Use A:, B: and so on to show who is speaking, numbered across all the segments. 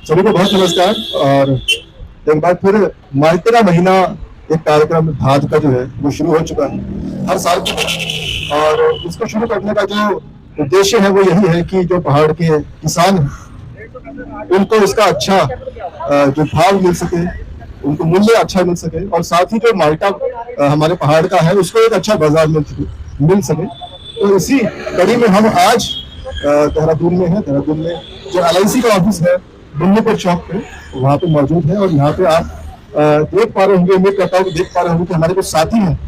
A: सभी को बहुत नमस्कार। और एक बार फिर माल्टे का महीना एक कार्यक्रम भाद का जो है वो शुरू हो चुका है हर साल की तरह। और इसको शुरू करने का जो उद्देश्य है वो यही है कि जो पहाड़ के किसान हैं उनको इसका अच्छा जो भाव मिल सके, उनको मूल्य अच्छा मिल सके, और साथ ही जो माल्टा हमारे पहाड़ का है उसको एक अच्छा बाजार मिल सके। तो इसी कड़ी में हम आज देहरादून में है। देहरादून में जो LIC का ऑफिस है बुल्लूपुर चौक पे, वहाँ पे मौजूद है। और यहाँ पे आप देख पा रहे होंगे, उम्मीद करता हूँ कि देख पा रहे होंगे कि हमारे कुछ साथी हैं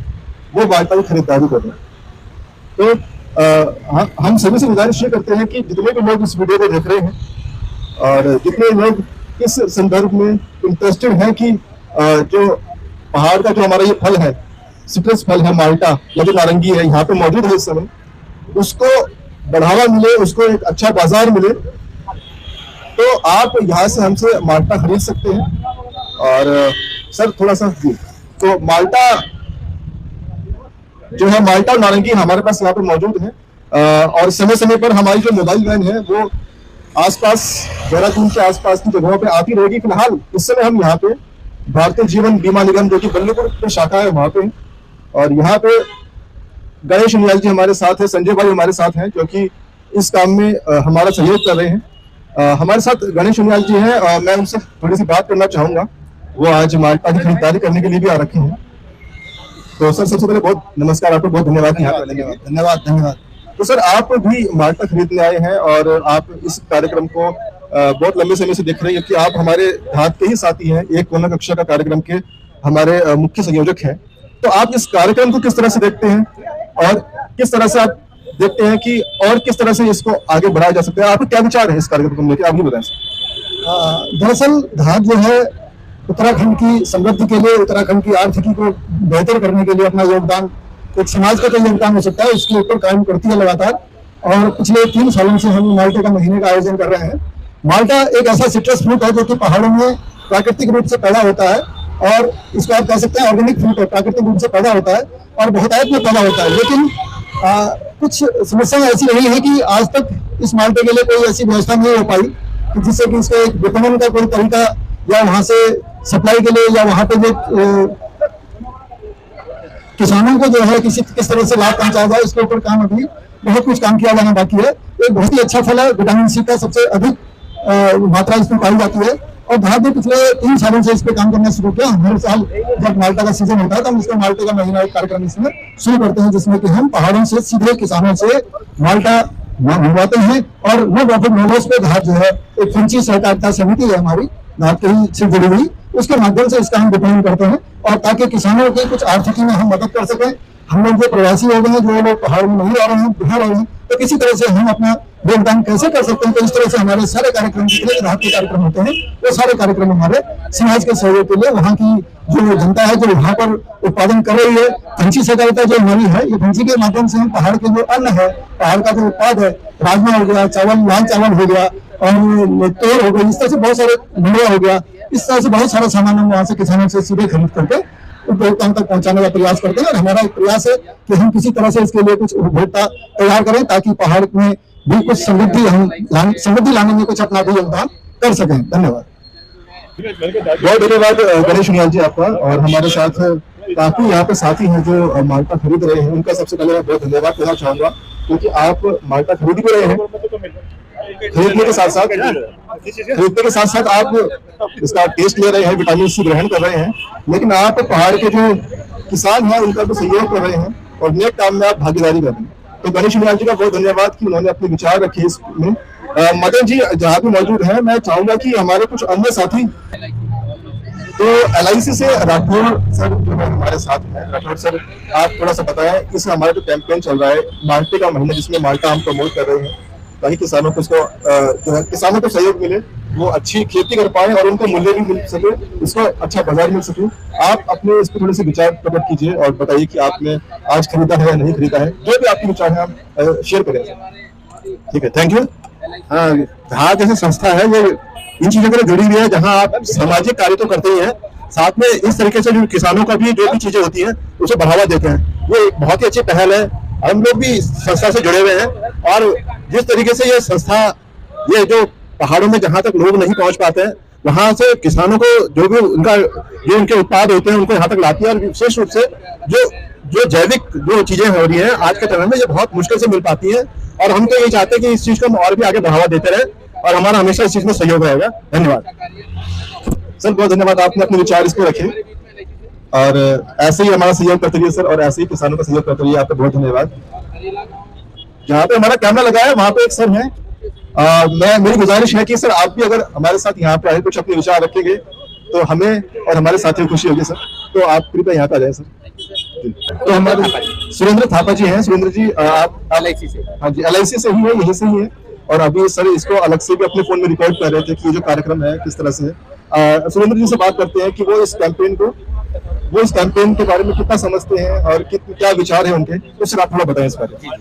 A: वो माल्टा की खरीदारी कर रहे हैं। तो हम सभी से गुजारिश ये करते हैं कि जितने भी लोग इस वीडियो को देख रहे हैं और जितने लोग इस संदर्भ में इंटरेस्टेड हैं कि जो पहाड़ का जो हमारा ये फल है, सिट्रस फल है माल्टा या जो नारंगी है यहाँ पे मौजूद है इस समय, उसको बढ़ावा मिले, उसको एक अच्छा बाजार मिले, तो आप यहाँ से हमसे माल्टा खरीद सकते हैं। और सर थोड़ा सा जी, तो माल्टा जो है, माल्टा और नारंगी हमारे पास यहाँ पे मौजूद है। और समय समय पर हमारी जो मोबाइल वैन है वो आसपास देहरादून के आसपास की जगहों पे आती रहेगी। फिलहाल इस समय हम यहाँ पे भारतीय जीवन बीमा निगम जो कि बल्लभपुर की शाखा है वहाँ पे, और यहाँ पे गणेश नियाल जी हमारे साथ है, संजय भाई हमारे साथ हैं जो कि इस काम में हमारा सहयोग कर रहे हैं। हमारे साथ गणेश नियाल जी हैं, मैं उनसे थोड़ी सी बात करना चाहूंगा। वो आज माल्टा की खरीदारी करने के लिए भी आ रखे हैं। तो सर सबसे पहले बहुत नमस्कार, आपको बहुत धन्यवाद यहाँ पे। धन्यवाद। तो सर आप भी माल्टा खरीदने आए हैं और आप इस कार्यक्रम को बहुत लंबे समय से देख रहे हैं कि आप हमारे घात के ही साथी हैं, एक कोना कक्षा का कार्यक्रम के हमारे मुख्य संयोजक हैं। तो आप इस कार्यक्रम को किस तरह से देखते हैं और किस तरह से आप देखते हैं कि और किस तरह से इसको आगे बढ़ाया जा सकता है? आपके क्या विचार है इस कार्यक्रम को लेकर, आप भी बताएं।
B: दरअसल घाट जो है उत्तराखंड की समृद्धि के लिए, उत्तराखंड की आर्थिकी को बेहतर करने के लिए अपना योगदान, एक समाज का जो योगदान हो सकता है उसके ऊपर कायम करती है लगातार। और पिछले 3 सालों से हम माल्टे का महीने का आयोजन कर रहे हैं। माल्टा एक ऐसा सिट्रस फ्रूट है जो कि पहाड़ों में प्राकृतिक रूप से पैदा होता है, और इसको आप कह सकते हैं ऑर्गेनिक फ्रूट है, प्राकृतिक रूप से पैदा होता है और बहुतायत में पैदा होता है। लेकिन कुछ समस्याएं ऐसी रही है कि आज तक इस माल्टे के लिए कोई ऐसी व्यवस्था नहीं हो पाई कि जिससे कि इसका एक विपणन का कोई तरीका, या वहां से सप्लाई के लिए, या वहां पे जो किसानों को जो है किस तरह से लाभ पहुंचाया जाए, इसके ऊपर काम अभी बहुत कुछ काम किया जाना बाकी है। एक बहुत ही अच्छा फल है, विटामिन C का सबसे अधिक मात्रा इसमें पाई जाती है। और भारत ने पिछले 3 सालों से इस पे काम करना शुरू किया। हर साल जब माल्टा का सीजन होता है तो हम इसका माल्टे का महीना एक कार्यक्रम इसमें शुरू करते हैं, जिसमें कि हम पहाड़ों से सीधे किसानों से माल्टा मंगवाते हैं। और नो प्रॉफिट मोडल्स पे घाट जो है एक फंची सहकारिता समिति है हमारी घाट के ही से जुड़ी हुई, उसके माध्यम से इसका हम विपणन करते हैं, और ताकि किसानों की कुछ आर्थिकी में हम मदद कर सकें। हम लोग जो प्रवासी हो गए हैं, जो लोग पहाड़ में नहीं आ रहे हैं, बिहार आ रहे हैं, तो किसी तरह से हम अपना योगदान कैसे कर सकते हैं। तो इस तरह से हमारे सारे कार्यक्रम, जितने राहत के कार्यक्रम होते हैं, वो सारे कार्यक्रम हमारे समाज के सहयोग के लिए, वहाँ की जो जनता है जो वहाँ पर उत्पादन कर रही है, फंसी सहकारिता जो हमारी है, ये फंसी के माध्यम से हम पहाड़ के जो अन्न है, पहाड़ का जो उत्पाद है, राजमा हो गया, चावल, लाल चावल हो गया, और तोड़ हो गई, इस तरह से बहुत सारे मंडुआ हो गया, इस तरह से बहुत सारा सामान हम वहाँ से किसानों से सीधे खरीद करके उपभोक्ताओं तक पहुंचाने का प्रयास करते हैं। और हमारा एक प्रयास है कि हम किसी तरह से इसके लिए कुछ उपभोक्ता तैयार करें, ताकि पहाड़ में भी कुछ समृद्धि लाने में कुछ अपना भी योगदान कर सकें। धन्यवाद।
A: बहुत धन्यवाद गणेश नियाल जी आपका। और हमारे साथ काफी यहाँ पे साथी हैं जो माल्टा खरीद रहे हैं, उनका सबसे पहले मैं बहुत धन्यवाद करना चाहूंगा, क्योंकि आप माल्टा खरीद भी रहे हैं, खरीदने के साथ साथ आप इसका टेस्ट ले रहे हैं, विटामिन C ग्रहण कर रहे हैं, लेकिन आप पहाड़ के जो किसान हैं उनका भी सहयोग कर रहे हैं और नेक काम में आप भागीदारी कर रहे हैं। तो गणेश नियाल जी का बहुत धन्यवाद कि उन्होंने अपने विचार रखे इसमें। मदन जी जहाँ भी मौजूद है, मैं चाहूंगा कि हमारे कुछ अन्य साथी, तो LIC से राठौर सर जो है हमारे साथ हैं। राठौर सर आप थोड़ा सा बताएं, इस हमारा जो कैंपेन चल रहा है माल्टे का महीना, जिसमें माल्टा हम प्रमोट कर रहे हैं ताकि किसानों को इसको जो है किसानों को सहयोग मिले, वो अच्छी खेती कर पाए और उनको मूल्य भी मिल सके, इसको अच्छा बाजार मिल सके। आप अपने इस पर थोड़े से विचार प्रकट कीजिए और बताइए कि आपने आज खरीदा है या नहीं खरीदा है, जो भी आपके विचार है आप शेयर करें। ठीक है, थैंक यू।
C: हाँ, घाट जैसी संस्था है ये इन चीजों के लिए जुड़ी हुई है, जहाँ आप सामाजिक कार्य तो करते ही हैं, साथ में इस तरीके से जो किसानों का भी जो भी चीजें होती हैं उसे बढ़ावा देते हैं। ये एक बहुत ही अच्छी पहल है। हम लोग भी संस्था से जुड़े हुए हैं, और जिस तरीके से ये संस्था, ये जो पहाड़ों में जहां तक लोग नहीं पहुंच पाते हैं, वहां से किसानों को जो भी उनके उत्पाद होते हैं उनको यहाँ तक लाती है। और विशेष रूप से जो जैविक जो चीजें हो रही है आज के समय में, ये बहुत मुश्किल से मिल पाती है। और हम तो ये चाहते हैं कि इस चीज को हम और भी आगे बढ़ावा देते रहे और हमारा हमेशा इस चीज में सहयोग रहेगा। धन्यवाद
A: सर, बहुत धन्यवाद, आपने अपने विचार इस पर रखे और ऐसे ही हमारा सहयोग करते रहिए सर, और ऐसे ही किसानों का सहयोग करते रहिए। आपका बहुत धन्यवाद। जहाँ पे हमारा कैमरा लगा है वहां पे एक सर है, मेरी गुजारिश है कि सर आप भी अगर हमारे साथ यहाँ पे आए, कुछ अपने विचार रखेंगे तो हमें और हमारे साथियों को खुशी होगी सर। तो आप कृपया यहाँ पे आ जाए सर। तो हमारे सुरेंद्र थापा जी हैं। सुरेंद्र जी आप LIC से? हाँ जी, LIC से ही है, यहीं से ही है। और अभी सर इसको अलग से भी अपने फोन में रिकॉर्ड कर रहे थे कि ये जो कार्यक्रम है किस तरह से है। सुरेंद्र जी से बात करते हैं कि वो इस कैंपेन के बारे में कितना समझते हैं और क्या विचार है उनके, तो सर आप थोड़ा बताएं इस बारे में।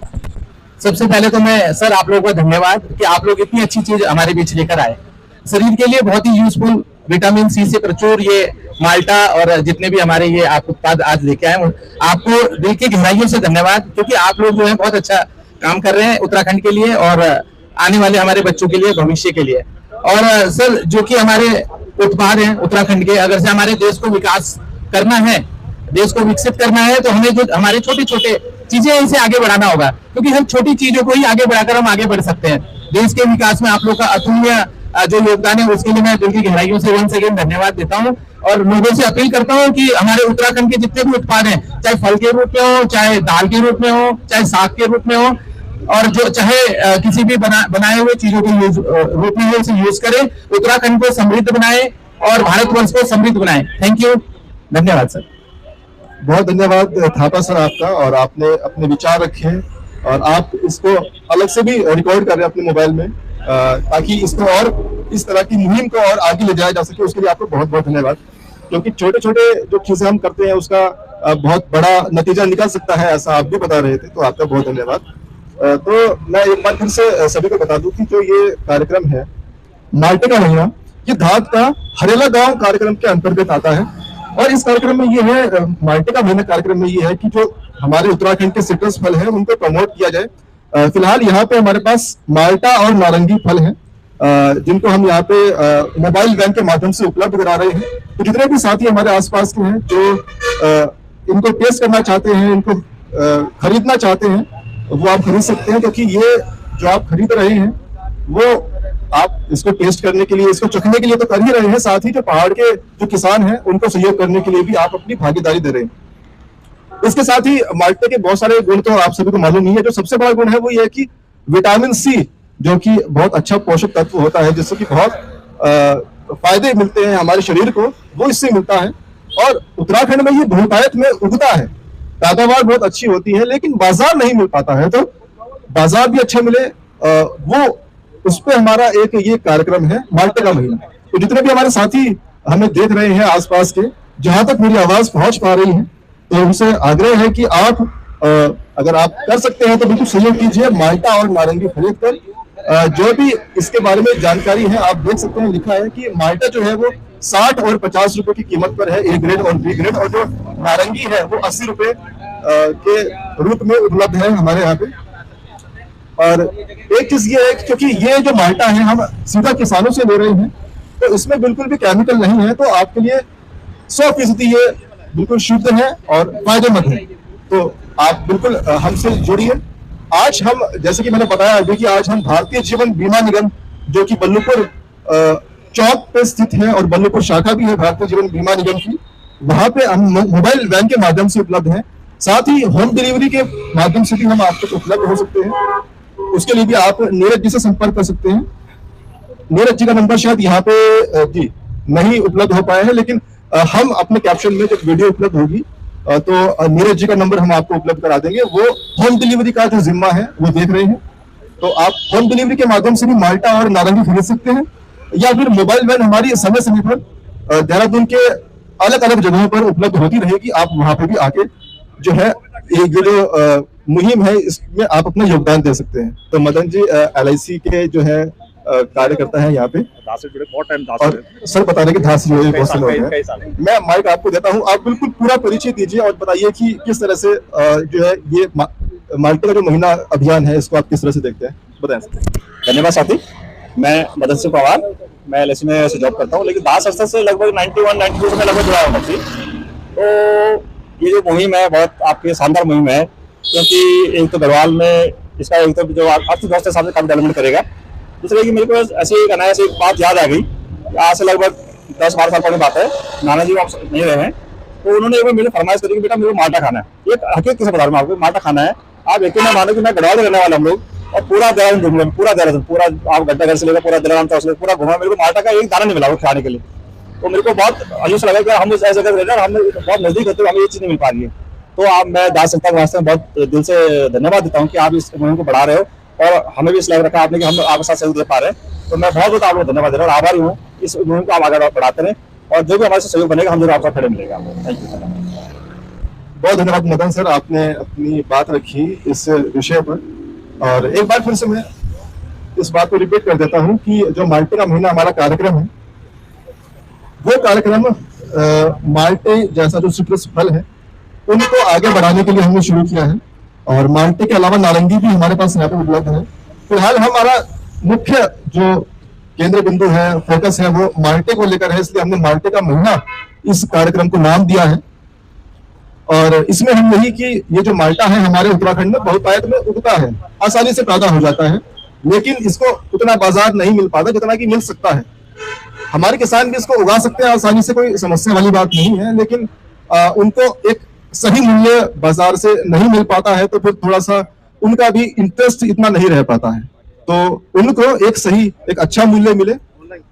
D: सबसे पहले तो मैं सर आप लोगों को धन्यवाद कि आप लोग इतनी अच्छी चीज हमारे बीच लेकर आए। शरीर के लिए बहुत ही यूजफुल, विटामिन सी से प्रचुर ये माल्टा और जितने भी हमारे ये आप उत्पाद आज लेके आए, आपको दिल की गहराइयों से धन्यवाद, क्योंकि आप लोग जो है बहुत अच्छा काम कर रहे हैं उत्तराखंड के लिए और आने वाले हमारे बच्चों के लिए, भविष्य के लिए। और सर जो कि हमारे उत्पाद हैं उत्तराखंड के, अगर से हमारे देश को विकास करना है, देश को विकसित करना है, तो हमें जो हमारे छोटे छोटे चीजें इसे आगे बढ़ाना होगा, क्योंकि हम छोटी चीजों को ही आगे बढ़ाकर हम आगे बढ़ सकते हैं। देश के विकास में आप लोग का अतुल्य जो योगदान है उसके लिए मैं दिल की गहराइयों से वंस अगेन धन्यवाद देता हूं। और लोगों से अपील करता हूं कि हमारे उत्तराखंड के जितने भी उत्पाद हैं, चाहे फल के रूप में हो, चाहे दाल के रूप में हो, चाहे साग के रूप में हो, और जो चाहे किसी भी बनाए हुए चीजों के रूप में हो, उसे यूज करें, उत्तराखंड को समृद्ध बनाए और भारतवर्ष को समृद्ध बनाए। थैंक यू, धन्यवाद सर।
A: बहुत धन्यवाद थापा सर आपका, और आपने अपने विचार रखे और आप इसको अलग से भी रिकॉर्ड कर रहे हैं अपने मोबाइल में, ताकि इसको और इस तरह की मुहिम को और आगे ले जाया जा सके। उसके लिए आपको बहुत बहुत धन्यवाद, क्योंकि छोटे छोटे जो चीजें हम करते हैं उसका बहुत बड़ा नतीजा निकल सकता है, ऐसा आप भी बता रहे थे। तो आपका बहुत धन्यवाद। तो मैं एक बार फिर से सभी को बता दूं कि जो ये कार्यक्रम है माल्टे का महीना, ये धाद का हरेला गांव कार्यक्रम के अंतर्गत आता है। और इस कार्यक्रम में ये है, माल्टे का महीना कार्यक्रम में ये है कि जो हमारे उत्तराखंड के सिट्रस फल हैं उनको प्रमोट किया जाए। फिलहाल यहाँ पे हमारे पास माल्टा और नारंगी फल हैं, जिनको हम यहाँ पे मोबाइल वैन के माध्यम से उपलब्ध करा रहे हैं। तो जितने भी साथी हमारे आसपास के हैं जो इनको टेस्ट करना चाहते हैं, इनको खरीदना चाहते हैं, वो आप खरीद सकते हैं, क्योंकि ये जो आप खरीद रहे हैं वो आप इसको टेस्ट करने के लिए, इसको चखने के लिए तो कर ही रहे हैं, साथ ही जो पहाड़ के जो किसान हैं उनको सहयोग करने के लिए भी आप अपनी भागीदारी दे रहे हैं। इसके साथ ही माल्टे के बहुत सारे गुण तो आप सभी को मालूम ही है। जो सबसे बड़ा गुण है वो ये है कि विटामिन सी, जो कि बहुत अच्छा पोषक तत्व होता है, जिससे कि बहुत फायदे मिलते हैं हमारे शरीर को, वो इससे मिलता है। और उत्तराखंड में ये बहुतायत में उगता है, पैदावार बहुत अच्छी होती है, लेकिन बाजार नहीं मिल पाता है। तो बाजार भी अच्छा मिले, वो उस पर हमारा एक ये कार्यक्रम है माल्टे का महीना। तो जितने भी हमारे साथी हमें देख रहे हैं आसपास के, जहां तक मेरी आवाज पहुंच पा रही है, तो उनसे आग्रह है कि आप अगर आप कर सकते हैं तो बिल्कुल सहयोग कीजिए। माल्टा और नारंगी खरीद कर जो भी इसके बारे में जानकारी है आप देख सकते हैं। लिखा है कि माल्टा जो है वो 60 और 50 रुपए की कीमत पर है, ए ग्रेड और बी ग्रेड, और जो नारंगी है वो 80 रुपए के रूप में उपलब्ध है हमारे यहाँ पे। और एक चीज ये है कि क्योंकि ये जो माल्टा है हम सीधा किसानों से ले रहे हैं, तो इसमें बिल्कुल भी केमिकल नहीं है, तो आपके लिए 100% ये बिल्कुल शुद्ध है और फायदेमंद है। तो आप बिल्कुल हमसे जुड़िए। आज हम, जैसे कि मैंने बताया अभी, कि आज हम भारतीय जीवन बीमा निगम, जो कि बल्लूपुर चौक पे स्थित है और बल्लूपुर शाखा भी है भारतीय जीवन बीमा निगम की, वहां पे हम मोबाइल वैन के माध्यम से उपलब्ध हैं। साथ ही होम डिलीवरी के माध्यम से भी हम आपको उपलब्ध हो सकते हैं। उसके लिए भी आप नीरज जी से संपर्क कर सकते हैं। नीरज जी का नंबर शायद यहाँ पे जी नहीं उपलब्ध हो पाए हैं, लेकिन हम अपने कैप्शन में जब वीडियो उपलब्ध होगी तो नीरज जी का नंबर हम आपको उपलब्ध करा देंगे। वो होम डिलीवरी का जो जिम्मा है वो देख रहे हैं, तो आप होम डिलीवरी के माध्यम से भी माल्टा और नारंगी खरीद सकते हैं, या फिर मोबाइल वैन हमारी समय समय पर देहरादून के अलग अलग जगहों पर उपलब्ध होती रहेगी। आप वहां पर भी आके जो है ये जो मुहिम है इसमें आप अपना योगदान दे सकते हैं। तो मदन जी LIC के जो है कार्यकर्ता है यहाँ पे, और सर बता रहे कि धास जो है बहुत से लोग हैं। मैं माइक आपको देता हूँ, आप बिल्कुल पूरा परिचय दीजिए और बताइए कि किस तरह से जो है ये माल्टे का जो महीना अभियान है इसको आप किस तरह से देखते हैं, बताएं।
E: धन्यवाद साथी।
C: मैं मदन सिंह पवार, मैं एलआईसी में ऐसे जॉब करता हूँ, लेकिन दास संस्था से लगभग 91-92 से मैं लगभग जुड़ा हूँ तब। तो ये जो मुहिम है बहुत आपकी शानदार मुहिम है, क्योंकि एक तो गढ़वाल में इसका एक तो जो अर्थव्यवस्था के सामने काफी डेवलपमेंट करेगा। दूसरे की मेरे को ऐसे एक अनायास एक बात याद आ गई, आज से लगभग 10-12 साल पहले बात है, नाना जी आप नहीं रहे हैं, तो उन्होंने एक बार मेरे फरमाइश करी कि बेटा मेरे को माल्टा खाना है। एक हकीकत किसे बता रहा हूँ आपको, माल्टा खाना है। आप यकीन ना मानो कि मैं गढ़वाल में रहने वाला हम लोग, और पूरा देहरादून घूम रहे, पूरा देहरादून, पूरा आप घंटा घर से लेकर पूरा देहरादून तक पूरा घूमा, मेरे को माल्टा का एक दाना नहीं मिला वो खाने के लिए। तो मेरे को बहुत अजीब सा लगा कि हम उस ऐसी जगह रहते हैं, हमें बहुत नजदीक होते हुए हमें ये चीज नहीं मिल पा रही है। तो आप मैं दास संस्था के वास्ते बहुत दिल से धन्यवाद देता हूँ कि आप इस मुहिम को बढ़ा रहे हो, और हमें भी इस लायक रखा आपने कि हम आपके साथ सहयोग दे पा रहे हैं। तो मैं बहुत बहुत आपको धन्यवाद दे रहा हूँ, आभारी हूँ। इस मुहिम को आप आगे बढ़ाते रहें, और जो भी हमारे से सहयोग बनेगा हम जरूर आपका खड़े मिलेगा। Thank you.
A: बहुत धन्यवाद मदन सर, आपने अपनी बात रखी इस विषय पर। और एक बार फिर से मैं इस बात को रिपीट कर देता हूं कि जो माल्टे का महीना हमारा कार्यक्रम है, वो कार्यक्रम माल्टे जैसा जो सिट्रस फल है उनको आगे बढ़ाने के लिए हमने शुरू किया है। और माल्टे के अलावा नारंगी भी हमारे पास यहाँ पे उपलब्ध है। फिलहाल हमारा मुख्य जो केंद्र बिंदु है, फोकस है, वो माल्टे को लेकर है, इसलिए हमने माल्टे का महीना इस कार्यक्रम को नाम दिया है। और इसमें हम यही कि ये जो माल्टा है हमारे उत्तराखंड में बहुतायत में उगता है, आसानी से पैदा हो जाता है, लेकिन इसको उतना बाजार नहीं मिल पाता जितना कि मिल सकता है। हमारे किसान भी इसको उगा सकते हैं आसानी से, कोई समस्या वाली बात नहीं है, लेकिन उनको एक सही मूल्य बाजार से नहीं मिल पाता है, तो फिर थोड़ा सा उनका भी इंटरेस्ट इतना नहीं रह पाता है। तो उनको एक सही एक अच्छा मूल्य मिले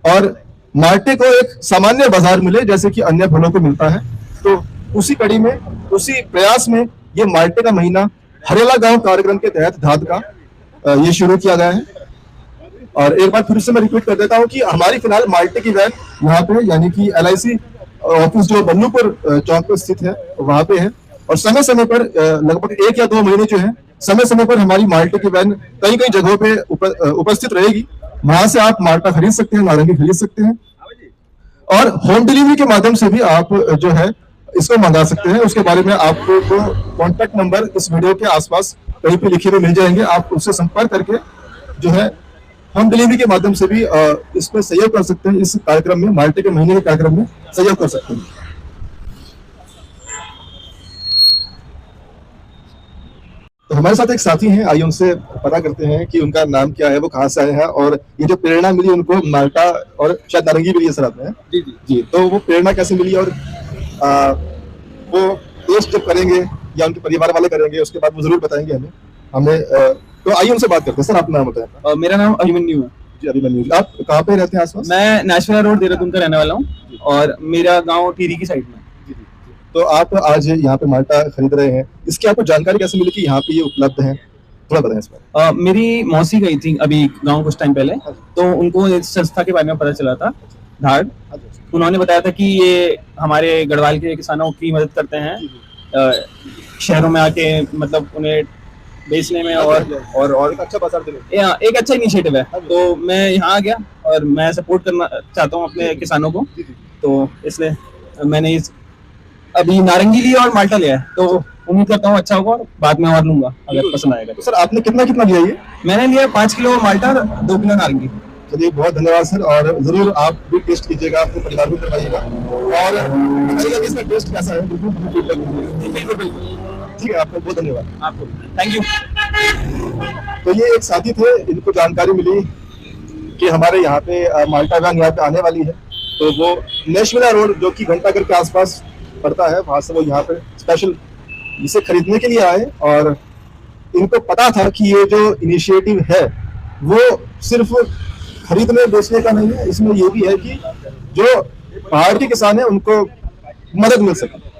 A: और माल्टे को एक सामान्य बाजार मिले जैसे कि अन्य फलों को मिलता है। तो उसी कड़ी में, उसी प्रयास में ये माल्टे का महीना हरेला गांव कार्यक्रम के तहत धाद का ये शुरू किया गया है। और एक बार फिर से मैं रिपीट कर देता हूं कि हमारी फिलहाल माल्टे की वैन यहाँ पे यानी कि एलआईसी ऑफिस जो बन्नूपुर चौक पर स्थित है वहां पे है। और समय समय पर लगभग 1 या 2 महीने जो है समय समय पर हमारी माल्टे की वैन कई कई जगहों पे उपस्थित रहेगी। वहां से आप माल्टा खरीद सकते हैं, नारंगी खरीद सकते हैं, और होम डिलीवरी के माध्यम से भी आप जो है इसको मंगा सकते हैं। उसके बारे में आपको कॉन्टैक्ट नंबर इस वीडियो के आसपास कहीं पे लिखे हुए मिल जाएंगे, आप उससे संपर्क करके जो है होम डिलीवरी के माध्यम से भी इसमें सहयोग कर सकते हैं। इस कार्यक्रम में, माल्टे के महीने के कार्यक्रम में सहयोग कर सकते हैं। तो हमारे साथ एक साथी हैं, आइए उनसे पता करते हैं कि उनका नाम क्या है, वो कहाँ से आए हैं, और ये जो प्रेरणा मिली उनको माल्टा और शायद नारंगी मिली है सर आपने। जी जी जी, तो वो प्रेरणा कैसे मिली, और वो टेस्ट जब करेंगे या उनके परिवार वाले करेंगे उसके बाद वो जरूर बताएंगे हमें। तो आइए उनसे बात करते हैं। सर आपका नाम बताएं।
E: मेरा नाम अभिमन्यु है।
A: जी अभिमन्यु, आप कहाँ पे रहते हैं आसपास?
E: मैं नेशनल रोड देहरादून का रहने वाला हूँ, और मेरा गांव टिहरी की साइड में।
A: तो आप आज यहाँ पे माल्टा खरीद रहे हैं, इसकी आपको जानकारी कैसे मिली कि यहाँ पे ये उपलब्ध है, थोड़ा बताएं इस पर।
E: मेरी मौसी गई थी अभी गांव कुछ टाइम पहले, तो उनको इस संस्था के बारे में पता चला था, धाड़। उन्होंने बताया था कि ये हमारे गढ़वाल के किसानों की मदद करते हैं शहरों में आके, मतलब उन्हें बेचने में और
A: एक अच्छा बाजार देने।
E: एक अच्छा इनिशिएटिव है। तो मैं यहाँ आ गया और मैं सपोर्ट करना चाहता हूँ अपने किसानों को, तो इसलिए मैंने अभी नारंगी लिया और माल्टा लिया है। तो उम्मीद करता हूँ अच्छा होगा, और बाद में और लूंगा अगर पसंद आएगा।
A: तो सर आपने कितना लिया ये?
E: मैंने लिया 5 किलो माल्टा, 2 किलो नारंगी।
A: चलिए बहुत धन्यवाद सर, और जरूर आप भी टेस्ट कीजिएगा, आपके परिवार को करवाइएगा, और बताइएगा कि इसका टेस्ट कैसा है। बिल्कुल ठीक है, आपको बहुत धन्यवाद।
E: आपको थैंक यू।
A: तो ये एक साथी थे, इनको जानकारी मिली कि हमारे यहाँ पे माल्टा वैन यहाँ पे आने वाली है। तो वो नेशनल रोड जो कि घंटाघर के आसपास पड़ता है, वहां से वो यहाँ पे स्पेशल इसे खरीदने के लिए आए। और इनको पता था कि ये जो इनिशिएटिव है वो सिर्फ खरीदने बेचने का नहीं है, इसमें ये भी है कि जो पहाड़ के किसान है उनको मदद मिल सके।